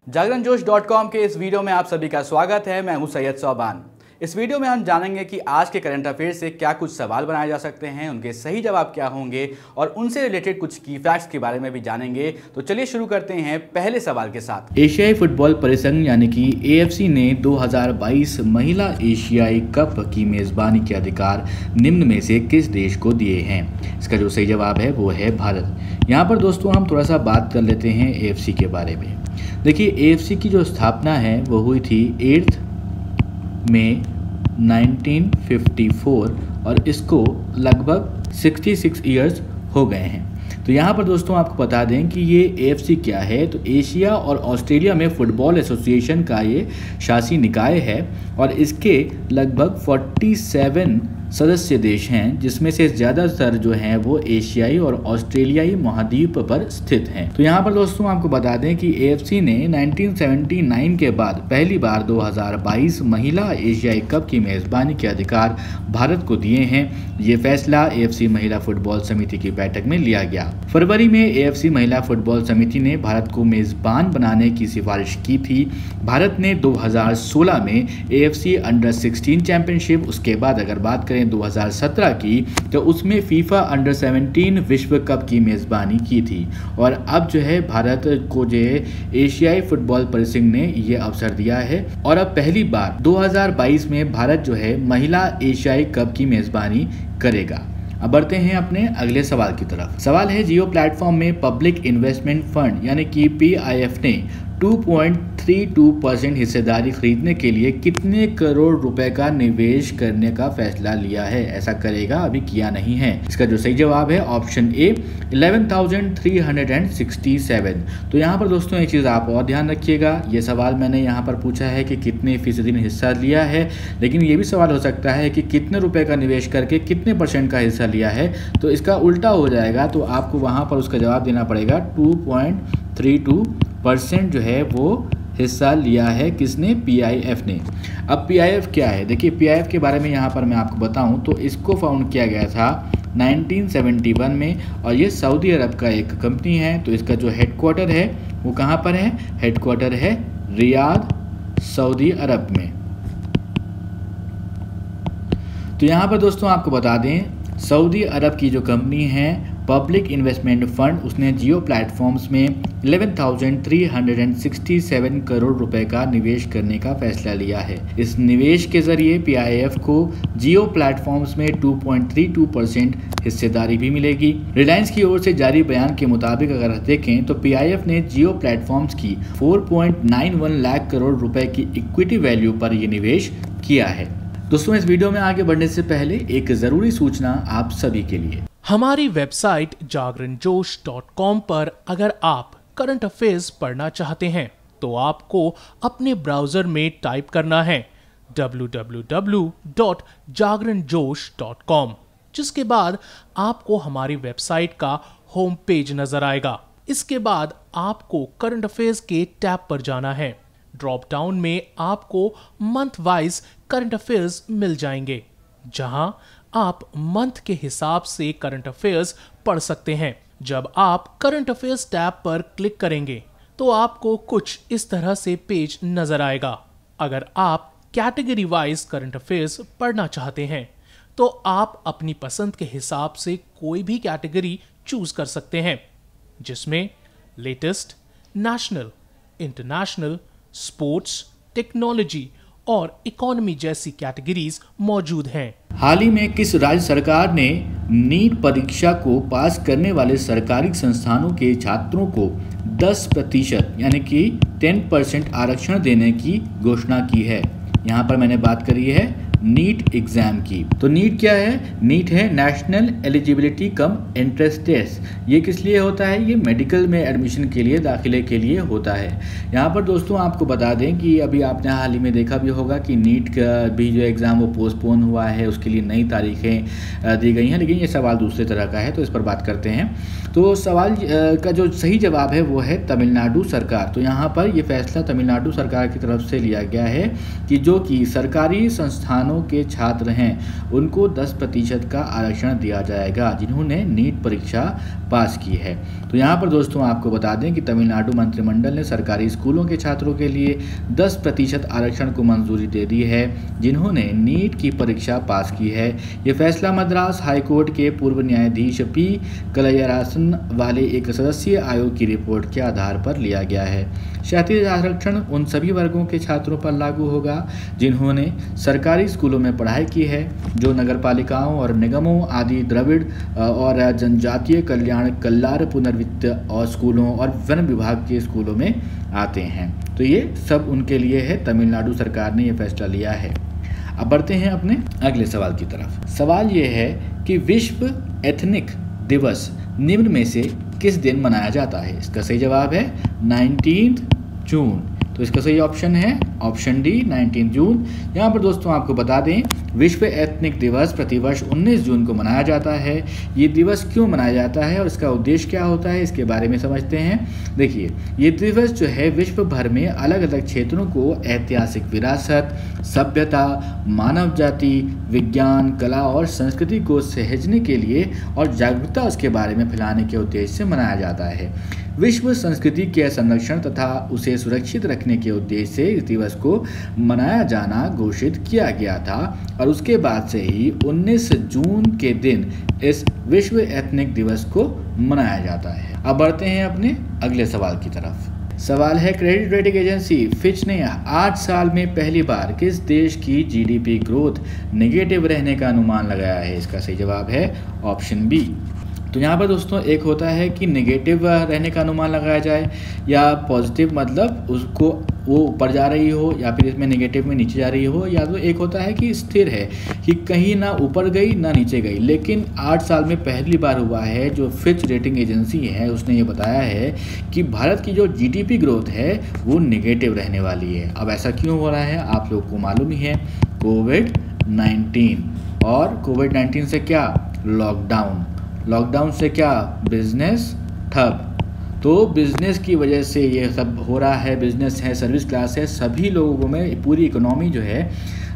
जागरणजोश.com के इस वीडियो में आप सभी का स्वागत है। मैं हूं सैयद सौबान। इस वीडियो में हम जानेंगे कि आज के करंट अफेयर से क्या कुछ सवाल बनाए जा सकते हैं, उनके सही जवाब क्या होंगे और उनसे रिलेटेड कुछ की फैक्ट्स के बारे में भी जानेंगे। तो चलिए शुरू करते हैं पहले सवाल के साथ। एशियाई फुटबॉल परिसंघ यानी कि AFC ने 2022 महिला एशियाई कप की मेज़बानी के अधिकार निम्न में से किस देश को दिए हैं? इसका जो सही जवाब है वो है भारत। यहाँ पर दोस्तों हम थोड़ा सा बात कर लेते हैं AFC के बारे में। देखिए AFC की जो स्थापना है वो हुई थी 8 मई 1954 और इसको लगभग 66 ईयर्स हो गए हैं। तो यहाँ पर दोस्तों आपको बता दें कि ये AFC क्या है। तो एशिया और ऑस्ट्रेलिया में फुटबॉल एसोसिएशन का ये शासी निकाय है और इसके लगभग 47 सदस्य देश हैं, जिसमें से ज़्यादातर जो हैं वो एशियाई और ऑस्ट्रेलियाई महाद्वीप पर स्थित हैं। तो यहाँ पर दोस्तों आपको बता दें कि AFC ने 1979 के बाद पहली बार 2022 महिला एशियाई कप की मेज़बानी के अधिकार भारत को दिए हैं। ये फैसला AFC महिला फुटबॉल समिति की बैठक में लिया गया। फरवरी में AFC महिला फुटबॉल समिति ने भारत को मेज़बान बनाने की सिफारिश की थी। भारत ने 2016 में AFC अंडर 16 चैंपियनशिप, उसके बाद अगर बात करें 2017 की, तो उसमें फीफा अंडर 17 विश्व कप की मेज़बानी की थी। और अब जो है भारत को जो है एशियाई फुटबॉल परिसंघ ने ये अवसर दिया है और अब पहली बार 2022 में भारत जो है महिला एशियाई कप की मेज़बानी करेगा। अब बढ़ते हैं अपने अगले सवाल की तरफ। सवाल है जियो प्लेटफॉर्म में पब्लिक इन्वेस्टमेंट फंड यानी कि PIF ने 2.32% हिस्सेदारी खरीदने के लिए कितने करोड़ रुपए का निवेश करने का फैसला लिया है? ऐसा करेगा, अभी किया नहीं है। इसका जो सही जवाब है ऑप्शन ए 11,367। तो यहाँ पर दोस्तों एक चीज़ आप और ध्यान रखिएगा, ये सवाल मैंने यहाँ पर पूछा है कि कितने फीसदी ने हिस्सा लिया है, लेकिन ये भी सवाल हो सकता है कि कितने रुपए का निवेश करके कितने % का हिस्सा लिया है। तो इसका उल्टा हो जाएगा, तो आपको वहाँ पर उसका जवाब देना पड़ेगा 2.32% जो है वो हिस्सा लिया है किसने? PIF ने। अब PIF क्या है? देखिए PIF के बारे में यहाँ पर मैं आपको बताऊँ तो इसको फाउंड किया गया था 1971 में और ये सऊदी अरब का एक कंपनी है। तो इसका जो हेडक्वार्टर है वो कहाँ पर है? हेडक्वार्टर है रियाद, सऊदी अरब में। तो यहाँ पर दोस्तों आपको बता दें, सऊदी अरब की जो कंपनी है पब्लिक इन्वेस्टमेंट फंड, उसने जियो प्लेटफॉर्म्स में 11,367 करोड़ रुपए का निवेश करने का फैसला लिया है। इस निवेश के जरिए PIF को जियो प्लेटफॉर्म्स में 2.32% हिस्सेदारी भी मिलेगी। रिलायंस की ओर से जारी बयान के मुताबिक अगर देखें तो PIF ने जियो प्लेटफॉर्म्स की 4.91 लाख करोड़ रुपए की इक्विटी वैल्यू पर यह निवेश किया है। दोस्तों इस वीडियो में आगे बढ़ने से पहले एक जरूरी सूचना आप सभी के लिए। हमारी वेबसाइट जागरणजोश.com पर अगर आप करंट अफेयर्स पढ़ना चाहते हैं तो आपको अपने ब्राउजर में टाइप करना है www.jagranjosh.com, जिसके बाद आपको हमारी वेबसाइट का होम पेज नजर आएगा। इसके बाद आपको करंट अफेयर्स के टैब पर जाना है। ड्रॉप डाउन में आपको मंथ वाइज करंट अफेयर्स मिल जाएंगे, जहां आप मंथ के हिसाब से करंट अफेयर्स पढ़ सकते हैं। जब आप करंट अफेयर्स टैब पर क्लिक करेंगे तो आपको कुछ इस तरह से पेज नजर आएगा। अगर आप कैटेगरी वाइज करंट अफेयर्स पढ़ना चाहते हैं तो आप अपनी पसंद के हिसाब से कोई भी कैटेगरी चूज कर सकते हैं, जिसमें latest, national, international, sports, technology और इकोनॉमी जैसी कैटेगरीज मौजूद हैं। हाल ही में किस राज्य सरकार ने नीट परीक्षा को पास करने वाले सरकारी संस्थानों के छात्रों को 10% यानी कि 10% आरक्षण देने की घोषणा की है? यहाँ पर मैंने बात करी है नीट एग्जाम की। तो नीट क्या है? नीट है national eligibility cum entrance test. ये किस लिए होता है? ये मेडिकल में एडमिशन के लिए, दाखिले के लिए होता है। यहाँ पर दोस्तों आपको बता दें कि अभी आपने हाल ही में देखा भी होगा कि नीट का भी जो एग्ज़ाम वो पोस्टपोन हुआ है, उसके लिए नई तारीखें दी गई हैं। लेकिन ये सवाल दूसरे तरह का है, तो इस पर बात करते हैं। तो सवाल का जो सही जवाब है वो है तमिलनाडु सरकार। तो यहाँ पर ये फैसला तमिलनाडु सरकार की तरफ से लिया गया है कि जो कि सरकारी संस्थानों के छात्र हैं उनको 10% का आरक्षण दिया जाएगा जिन्होंने नीट परीक्षा पास की है। तो यहाँ पर दोस्तों आपको बता दें कि तमिलनाडु मंत्रिमंडल ने सरकारी स्कूलों के छात्रों के लिए 10% आरक्षण को मंजूरी दे दी है जिन्होंने नीट की परीक्षा पास की है। ये फैसला मद्रास हाईकोर्ट के पूर्व न्यायाधीश पी कलयरासन वाले एक सदस्यीय आयोग की रिपोर्ट के आधार पर लिया गया है। क्षैतिज आरक्षण उन सभी वर्गों के छात्रों पर लागू होगा जिन्होंने सरकारी स्कूलों में पढ़ाई की है, जो नगरपालिकाओं और निगमों आदि द्रविड़ और जनजातीय कल्याण कल्लार पुनर्वित्त और स्कूलों और वन विभाग के स्कूलों में आते हैं। तो ये सब उनके लिए है, तमिलनाडु सरकार ने ये फैसला लिया है। अब बढ़ते हैं अपने अगले सवाल की तरफ। सवाल ये है कि विश्व एथनिक दिवस निम्न में से किस दिन मनाया जाता है? इसका सही जवाब है 19 जून। तो इसका सही ऑप्शन है ऑप्शन डी 19 जून। यहाँ पर दोस्तों आपको बता दें विश्व एथनिक दिवस प्रतिवर्ष 19 जून को मनाया जाता है। ये दिवस क्यों मनाया जाता है और इसका उद्देश्य क्या होता है इसके बारे में समझते हैं। देखिए, ये दिवस जो है विश्व भर में अलग अलग क्षेत्रों को ऐतिहासिक विरासत, सभ्यता, मानव जाति, विज्ञान, कला और संस्कृति को सहेजने के लिए और जागरूकता उसके बारे में फैलाने के उद्देश्य से मनाया जाता है। विश्व संस्कृति के संरक्षण तथा उसे सुरक्षित रखने के उद्देश्य से इस दिवस को मनाया जाना घोषित किया गया था और उसके बाद से ही 19 जून के दिन इस विश्व एथनिक दिवस को मनाया जाता है। अब बढ़ते हैं अपने अगले सवाल की तरफ। सवाल है क्रेडिट रेटिंग एजेंसी फिच ने 8 साल में पहली बार किस देश की जीडीपी ग्रोथ नेगेटिव रहने का अनुमान लगाया है? इसका सही जवाब है ऑप्शन बी। तो यहाँ पर दोस्तों एक होता है कि नेगेटिव रहने का अनुमान लगाया जाए या पॉजिटिव, मतलब उसको वो ऊपर जा रही हो या फिर इसमें नेगेटिव में नीचे जा रही हो, या तो एक होता है कि स्थिर है कि कहीं ना ऊपर गई ना नीचे गई। लेकिन 8 साल में पहली बार हुआ है, जो फिच रेटिंग एजेंसी है उसने ये बताया है कि भारत की जो जीडीपी ग्रोथ है वो नेगेटिव रहने वाली है। अब ऐसा क्यों हो रहा है आप लोग को मालूम ही है, कोविड-19 और कोविड-19 से क्या लॉकडाउन से क्या बिजनेस ठप। तो बिजनेस की वजह से ये सब हो रहा है। बिजनेस है, सर्विस क्लास है, सभी लोगों में पूरी इकोनॉमी जो है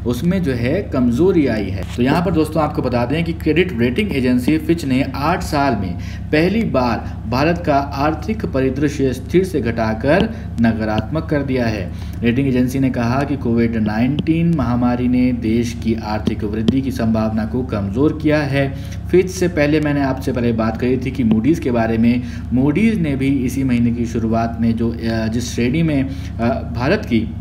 उसमें जो है कमजोरी आई है। तो यहाँ पर दोस्तों आपको बता दें कि क्रेडिट रेटिंग एजेंसी फिच ने 8 साल में पहली बार भारत का आर्थिक परिदृश्य स्थिर से घटाकर नकारात्मक कर दिया है। रेटिंग एजेंसी ने कहा कि कोविड-19 महामारी ने देश की आर्थिक वृद्धि की संभावना को कमज़ोर किया है। फिच से पहले मैंने आपसे पहले बात करी थी कि मूडीज़ के बारे में। मूडीज़ ने भी इसी महीने की शुरुआत में जिस श्रेणी में भारत की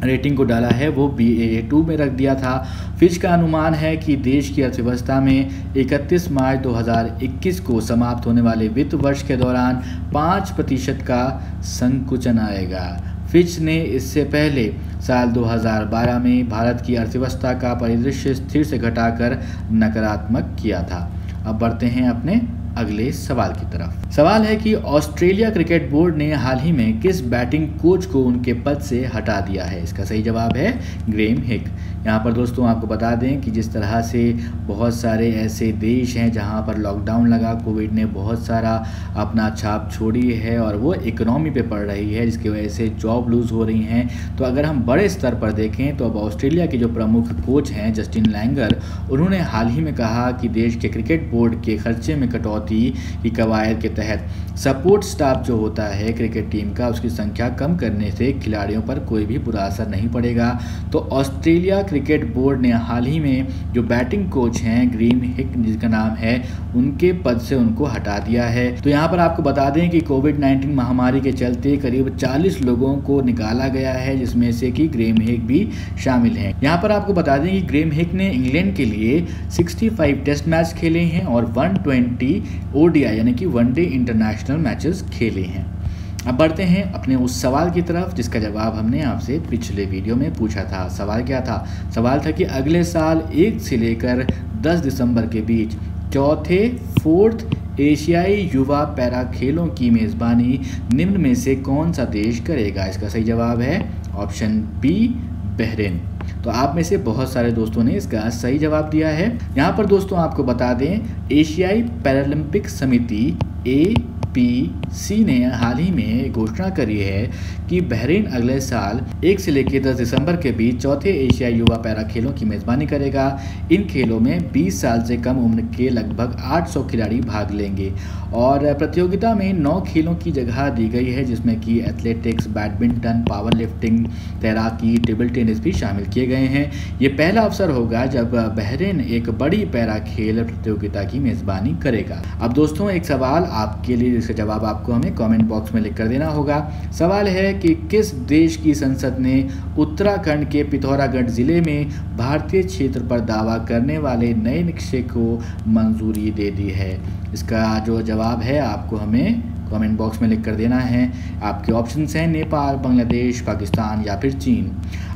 रेटिंग को डाला है वो Baa2 में रख दिया था। फिच का अनुमान है कि देश की अर्थव्यवस्था में 31 मार्च 2021 को समाप्त होने वाले वित्त वर्ष के दौरान 5% का संकुचन आएगा। फिच ने इससे पहले साल 2012 में भारत की अर्थव्यवस्था का परिदृश्य स्थिर से घटाकर नकारात्मक किया था। अब बढ़ते हैं अपने अगले सवाल की तरफ। सवाल है कि ऑस्ट्रेलिया क्रिकेट बोर्ड ने हाल ही में किस बैटिंग कोच को उनके पद से हटा दिया है? इसका सही जवाब है ग्रेम हिक। यहाँ पर दोस्तों आपको बता दें कि जिस तरह से बहुत सारे ऐसे देश हैं जहाँ पर लॉकडाउन लगा, कोविड ने बहुत सारा अपना छाप छोड़ी है और वो इकोनॉमी पे पड़ रही है, जिसकी वजह से जॉब लूज़ हो रही हैं। तो अगर हम बड़े स्तर पर देखें तो अब ऑस्ट्रेलिया के जो प्रमुख कोच हैं जस्टिन लैंगर, उन्होंने हाल ही में कहा कि देश के क्रिकेट बोर्ड के खर्चे में कटौती की कवायद के तहत सपोर्ट स्टाफ जो होता है क्रिकेट टीम का, उसकी संख्या कम करने से खिलाड़ियों पर कोई भी बुरा असर नहीं पड़ेगा। तो ऑस्ट्रेलिया क्रिकेट बोर्ड ने हाल ही में जो बैटिंग कोच हैं ग्रेम हिक जिसका नाम है, उनके पद से उनको हटा दिया है। तो यहाँ पर आपको बता दें कि कोविड-19 महामारी के चलते करीब 40 लोगों को निकाला गया है, जिसमें से कि ग्रेम हिक भी शामिल हैं। यहाँ पर आपको बता दें कि ग्रेम हिक ने इंग्लैंड के लिए 65 टेस्ट मैच खेले हैं और 120 ODI यानी कि वनडे इंटरनेशनल मैचेस खेले हैं। अब बढ़ते हैं अपने उस सवाल की तरफ जिसका जवाब हमने आपसे पिछले वीडियो में पूछा था। सवाल क्या था? सवाल था कि अगले साल 1 से लेकर 10 दिसंबर के बीच चौथे 4th एशियाई युवा पैरा खेलों की मेज़बानी निम्न में से कौन सा देश करेगा? इसका सही जवाब है ऑप्शन बी बहरीन। तो आप में से बहुत सारे दोस्तों ने इसका सही जवाब दिया है। यहाँ पर दोस्तों आपको बता दें एशियाई पैरालंपिक समिति APC ने हाल ही में घोषणा करी है कि बहरीन अगले साल 1 से लेकर 10 दिसंबर के बीच चौथे एशियाई युवा पैरा खेलों की मेज़बानी करेगा। इन खेलों में 20 साल से कम उम्र के लगभग 800 खिलाड़ी भाग लेंगे और प्रतियोगिता में 9 खेलों की जगह दी गई है, जिसमें कि एथलेटिक्स, बैडमिंटन, पावर लिफ्टिंग, तैराकी, टेबल टेनिस भी शामिल किए गए हैं। ये पहला अवसर होगा जब बहरीन एक बड़ी पैरा खेल प्रतियोगिता की मेज़बानी करेगा। अब दोस्तों एक सवाल आपके लिए, जिसका जवाब आपको हमें कमेंट बॉक्स में लिख कर देना होगा। सवाल है कि किस देश की संसद ने उत्तराखंड के पिथौरागढ़ जिले में भारतीय क्षेत्र पर दावा करने वाले नए नक्शे को मंजूरी दे दी है। इसका जो जवाब है आपको हमें कमेंट बॉक्स में लिख कर देना है। आपके ऑप्शंस हैं नेपाल, बांग्लादेश, पाकिस्तान या फिर चीन।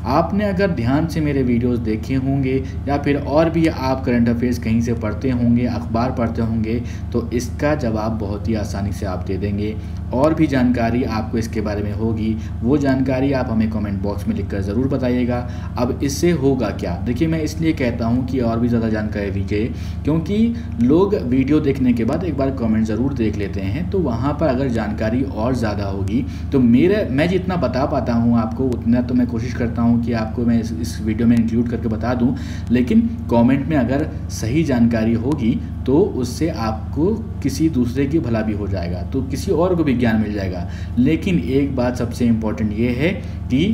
आपने अगर ध्यान से मेरे वीडियोस देखे होंगे या फिर और भी आप करंट अफेयर्स कहीं से पढ़ते होंगे, अखबार पढ़ते होंगे, तो इसका जवाब बहुत ही आसानी से आप दे देंगे। और भी जानकारी आपको इसके बारे में होगी, वो जानकारी आप हमें कमेंट बॉक्स में लिखकर ज़रूर बताइएगा। अब इससे होगा क्या, देखिए मैं इसलिए कहता हूँ कि और भी ज़्यादा जानकारी दीजिए, क्योंकि लोग वीडियो देखने के बाद एक बार कमेंट ज़रूर देख लेते हैं, तो वहाँ पर अगर जानकारी और ज़्यादा होगी तो मैं जितना बता पाता हूँ आपको उतना तो मैं कोशिश करता हूँ कि आपको मैं इस वीडियो में इंक्लूड करके बता दूं, लेकिन कमेंट में अगर सही जानकारी होगी तो उससे आपको किसी दूसरे की भला भी हो जाएगा, तो किसी और को भी ज्ञान मिल जाएगा। लेकिन एक बात सबसे इम्पोर्टेंट ये है कि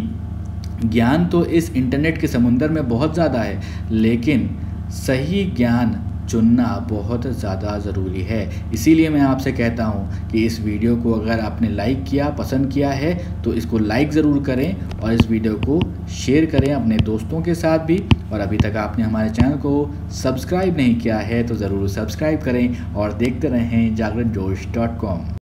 ज्ञान तो इस इंटरनेट के समुंदर में बहुत ज़्यादा है, लेकिन सही ज्ञान चुनना बहुत ज़्यादा ज़रूरी है। इसीलिए मैं आपसे कहता हूँ कि इस वीडियो को अगर आपने लाइक किया, पसंद किया है, तो इसको लाइक ज़रूर करें और इस वीडियो को शेयर करें अपने दोस्तों के साथ भी। और अभी तक आपने हमारे चैनल को सब्सक्राइब नहीं किया है तो ज़रूर सब्सक्राइब करें और देखते रहें जागरणजोश.com।